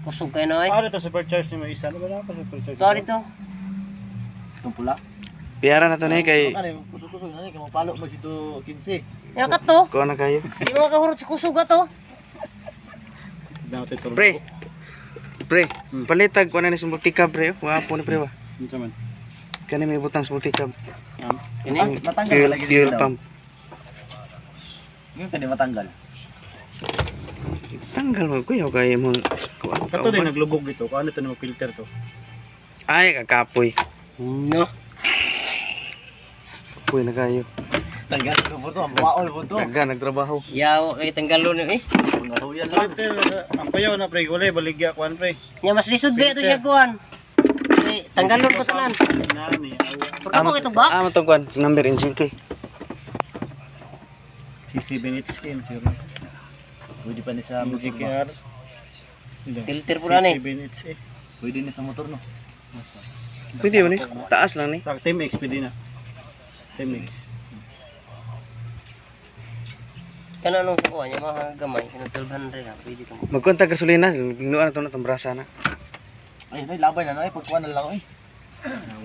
Kusog kayo na Ano to supercharge ni mo isa? Ano ba na pa supercharge? Ito dito. Itong pula. Piyara na to ni kay Ano, kusog-kusog na kay mapalo mag sito 15. Yan ka to. ko na kayo. Di mo kahurot sa kusog to. Dapat ito. Pre, palitag ko na ni multicab pre. Wapo ni pre ba. Unsa man? Kani may butang sa multicab. Ini. Matanggal lagi Fuel dito. pump. Ngayon kani matanggal. Tanggal mo kuya kay mo. Kato din naglubog dito. Kaano to ni mo filter to? Ay kakapoy. No. Kapoy na kayo. Tanggal ko po to, maol po to. Taga nagtrabaho. Yaw kay tanggalo ni Ngaruyan lang. Filter, ang payaw na pre, gulay baligya kuan pre. Nya mas lisod ba ito siya kuan. Tanggalon ko tanan. Nani, Pagka ko ito box. Ah, matong kuan number engine kay. CC Benit skin sir. Pwede pa ni sa motor. no? GKR. Filter pula ni. CC Benit eh. Pwede ni sa motor no. Pwede mo ni. Taas lang ni. Sa Team X pwede na. Team X. Kana nung sa kuha niya mga gamay, kina 1200 na pwede ka mo. Magkontak gasolina, ginuan na to na tambrasa na. Ay, nay labay na no, pagkuan na lang eh.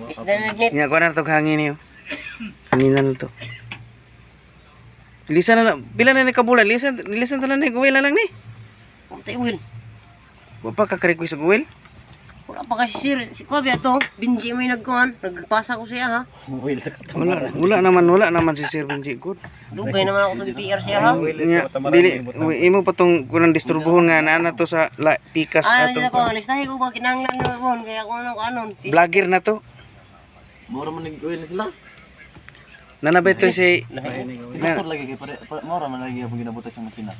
Is na nagnet. Nya kuan na to hangin niyo. Hangin na to. Lisan na pila na ni kabulan, lisan tanan ni guwel na lang ni. Puntay wheel. Wa pa ka request sa guwel. Wala pa kasi sir, si Kobe ato, binji mo yung nagkuhan, nagpasa ko siya ha. Wheel sa kato. Wala naman si Sir Benji good. Dugay naman ako to PR siya ha. Nya dili imo pa tong kunang disturbohon nga naa to sa pikas Ano ato. nila ko, listahin ko ba kinanglan mo kaya ako nang anon. Vlogger na to. Mura man nag-uwi na sila. Nanabay to si Motor lagi kay pare mura man lagi ang ginabutas sa makina.